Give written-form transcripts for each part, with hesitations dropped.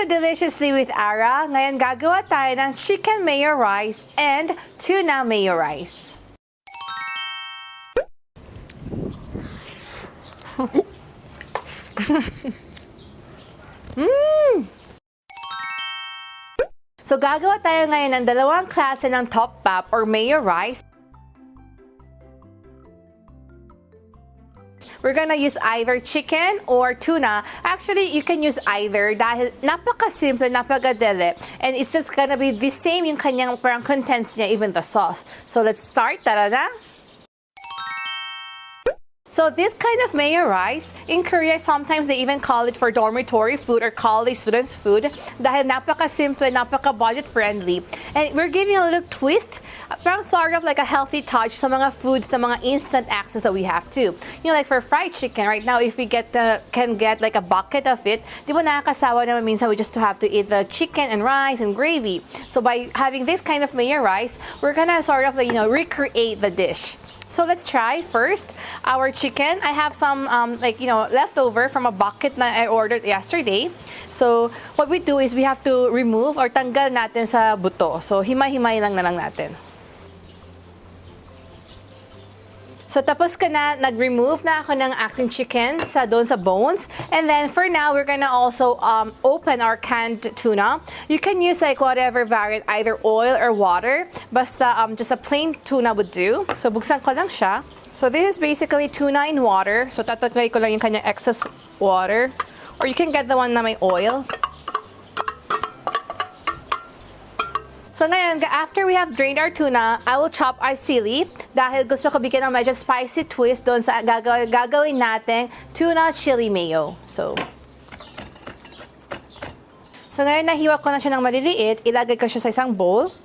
Deliciously with Ara. Ngayon gagawa tayo ng chicken mayo rice and tuna mayo rice. So gagawa tayo ngayon ng dalawang klase ng DEOP-BAP or mayo rice. We're gonna use either chicken or tuna. Actually, you can use either dahil napaka-simple, napaka-deli. And it's just gonna be the same yung kanyang parang contents niya, even the sauce. So let's start. Tara na! So this kind of mayo rice, in Korea, sometimes they even call it for dormitory food or college students food dahil napaka-simple, napaka-budget friendly. And we're giving a little twist, parang sort of like a healthy touch sa mga foods, sa mga instant access that we have too. You know, like for fried chicken, right now, if we can get like a bucket of it, di ba nakakasawa naman minsan we just have to eat the chicken and rice and gravy. So by having this kind of mayo rice, we're gonna sort of like, recreate the dish. So let's try first our chicken. I have some leftover from a bucket na I ordered yesterday. So what we do is we have to remove or tanggal natin sa buto. So himay-himay lang na lang natin. So tapos ka na, nag-remove na ako ng aking chicken doon sa bones. And then for now, we're gonna also open our canned tuna. You can use like whatever variant, either oil or water. Basta just a plain tuna would do. So buksan ko lang siya. So this is basically tuna in water. So tataglay ko lang yung kanyang excess water. Or you can get the one na may oil. So ngayon, after we have drained our tuna, I will chop our sili dahil gusto ko bigyan ng medyo spicy twist doon sa gagawin natin tuna chili mayo. So ngayon, nahiwa ko na siya ng maliliit. Ilagay ko siya sa isang bowl.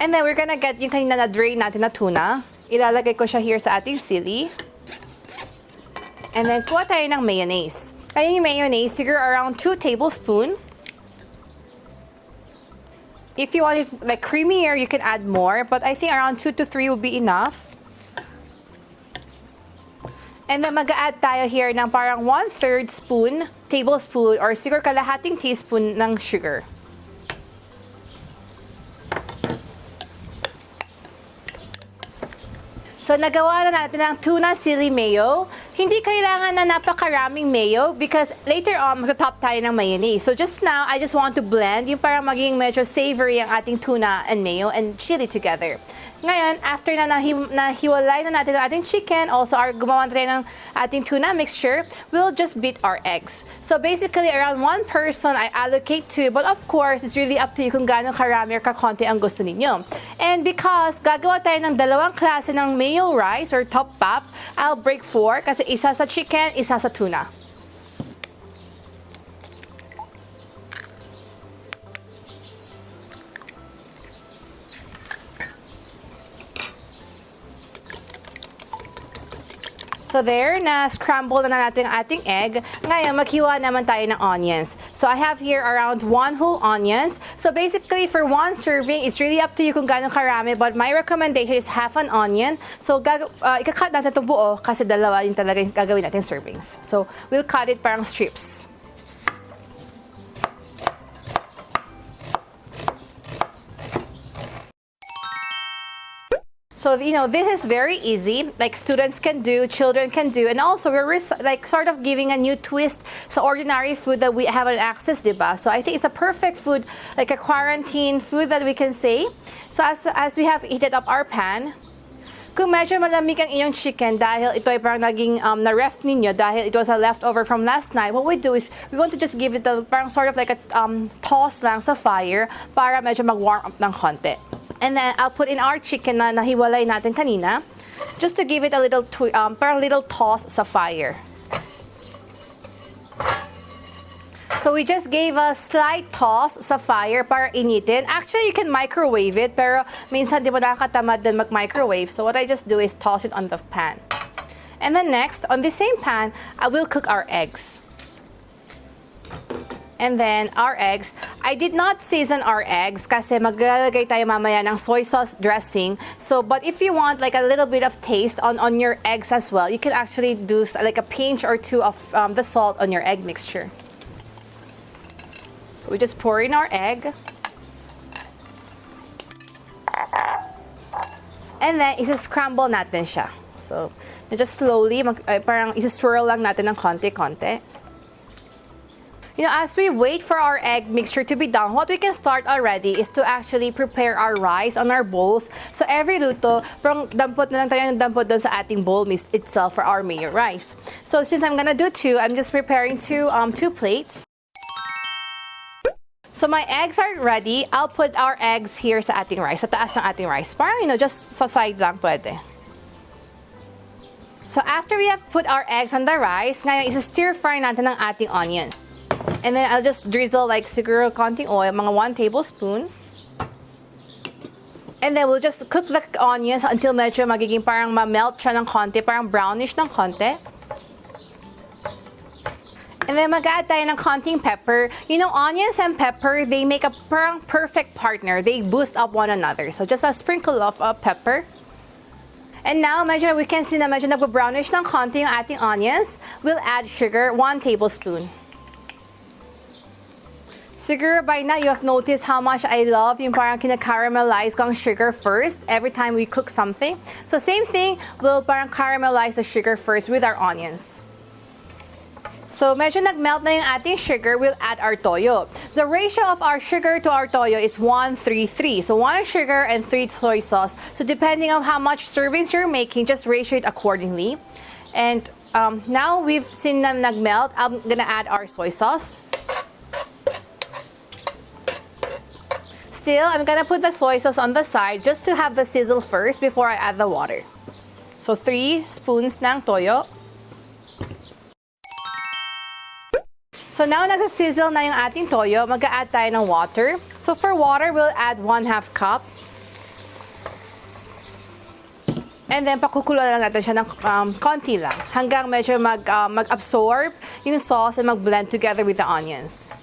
And then we're gonna get yung kanina na-drain natin na tuna. Ilalagay ko siya here sa ating sili. And then kuha tayo ng mayonnaise. Kaya yung mayonnaise, siguro around 2 tablespoons. If you want it like creamier, you can add more, but I think around 2 to 3 will be enough. And then mag-add tayo here ng parang 1/3 tablespoon, or siguro kalahating teaspoon ng sugar. So nagawa na natin ang tuna chili mayo. Hindi kailangan na napakaraming mayo because later on magta-top tayo ng mayonnaise. So just now, I just want to blend yung para maging medyo savory ang ating tuna and mayo and chili together. Ngayon, after na nahiwalay na natin ang ating chicken, also gumawa na tayo ng ating tuna mixture, we'll just beat our eggs. So basically, around 1 person I allocate 2, but of course, it's really up to you kung gaano karami or kakonti ang gusto ninyo. And because gagawa tayo ng dalawang klase ng mayo rice or DEOP-BAP, I'll break 4 kasi isa sa chicken, isa sa tuna. So there, na-scramble na natin ang ating egg. Ngayon, maghiwa naman tayo ng onions. So I have here around 1 whole onions. So basically, for 1 serving, it's really up to you kung gaano karami. But my recommendation is half an onion. So ika-cut natin itong buo kasi dalawa yung talaga yung gagawin natin servings. So we'll cut it parang strips. So, this is very easy, like students can do, children can do, and also we're like sort of giving a new twist sa ordinary food that we have an access, diba? So I think it's a perfect food, like a quarantine food that we can say. So as we have heated up our pan, kung medyo malamig ang inyong chicken dahil ito ay parang naging na-ref ninyo dahil it was a leftover from last night, what we do is we want to just give it a parang sort of like a toss lang sa fire para medyo mag-warm up ng konti. And then I'll put in our chicken na nahiwalay natin kanina just to give it a little parang little toss sa fire. So we just gave a slight toss sa fire para initin. Actually, you can microwave it, pero minsan di mo nakakatamad din mag-microwave. So what I just do is toss it on the pan. And then next, on the same pan, I will cook our eggs. And then our eggs, I did not season our eggs kasi maglalagay tayo mamaya ng soy sauce dressing. So, but if you want like a little bit of taste on your eggs as well, you can actually do like a pinch or 2 of the salt on your egg mixture. So we just pour in our egg. And then, isa-scramble natin siya. So, just slowly, parang isa-swirl lang natin ng konti-konti. You know, as we wait for our egg mixture to be done, what we can start already is to actually prepare our rice on our bowls. So, every luto, parang dampot na lang tayo ng dampot doon sa ating bowl itself for our mayo rice. So, since I'm gonna do two, I'm just preparing two plates. So, my eggs are ready. I'll put our eggs here sa ating rice, sa taas ng ating rice. Parang, you know, just sa side lang pwede. So, after we have put our eggs on the rice, ngayon, isa-stir fry natin ng ating onions. And then, I'll just drizzle like siguro konting oil, mga 1 tablespoon. And then, we'll just cook the onions until medyo magiging parang ma-melt siya ng konti, parang brownish ng konti. And then, mag-add tayo ng konting pepper. You know, onions and pepper, they make a parang perfect partner. They boost up one another. So, just a sprinkle of pepper. And now, medyo we can see na medyo nagbo-brownish ng konti yung ating onions. We'll add sugar, 1 tablespoon. Siguro by now, you have noticed how much I love yung parang kinakaramelize ko ang sugar first every time we cook something. So same thing, we'll parang caramelize the sugar first with our onions. So medyo nag-melt na yung ating sugar, we'll add our toyo. The ratio of our sugar to our toyo is 1:3:3. So 1 sugar and 3 soy sauce. So depending on how much servings you're making, just ratio it accordingly. And now we've seen them nag-melt, I'm gonna add our soy sauce. Still, I'm gonna put the soy sauce on the side just to have the sizzle first before I add the water. So 3 spoons ng toyo. So now nag-sizzle na yung ating toyo, mag-a-add tayo ng water. So for water, we'll add 1/2 cup. And then pakukulo lang natin siya ng konti lang hanggang medyo mag-absorb yung sauce and mag-blend together with the onions.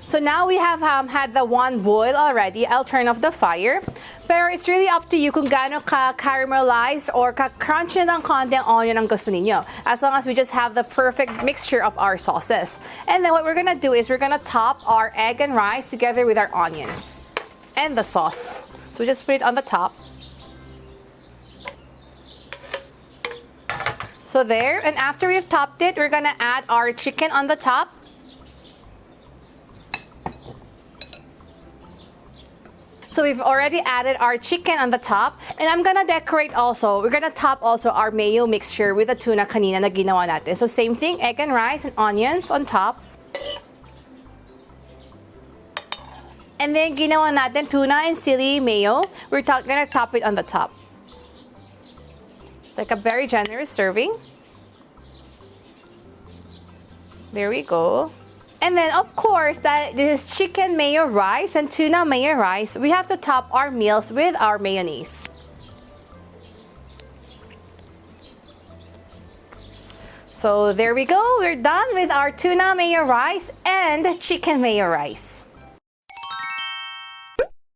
So now we have had the 1 boil already. I'll turn off the fire. Pero it's really up to you kung gaano ka-caramelized or ka-crunchy ng konti ang onion ang gusto ninyo. As long as we just have the perfect mixture of our sauces. And then what we're gonna do is we're gonna top our egg and rice together with our onions and the sauce. So we just put it on the top. So there, and after we've topped it, we're gonna add our chicken on the top. So we've already added our chicken on the top. And I'm gonna decorate also. We're gonna top also our mayo mixture with the tuna kanina na ginawa natin. So same thing, egg and rice and onions on top. And then ginawa natin tuna and sili mayo. We're gonna top it on the top. Just like a very generous serving. There we go. And then, of course, this is chicken mayo rice and tuna mayo rice. We have to top our meals with our mayonnaise. So there we go. We're done with our tuna mayo rice and chicken mayo rice.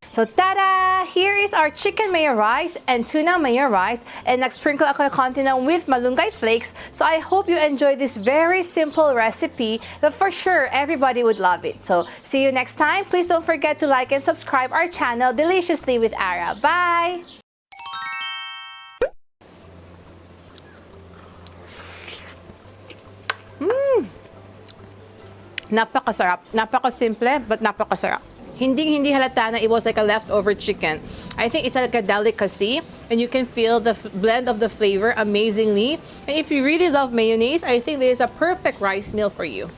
So, tada! Here is our chicken mayo rice and tuna mayo rice. And nag-sprinkle ako ng konti ng with malunggay flakes. So, I hope you enjoyed this very simple recipe that for sure everybody would love it. So, see you next time. Please don't forget to like and subscribe our channel, Deliciously with Ara. Bye! Napakasarap. Napakasimple, but napakasarap. Hindi halata na it was like a leftover chicken. I think it's like a delicacy, and you can feel the blend of the flavor amazingly. And if you really love mayonnaise, I think this is a perfect rice meal for you.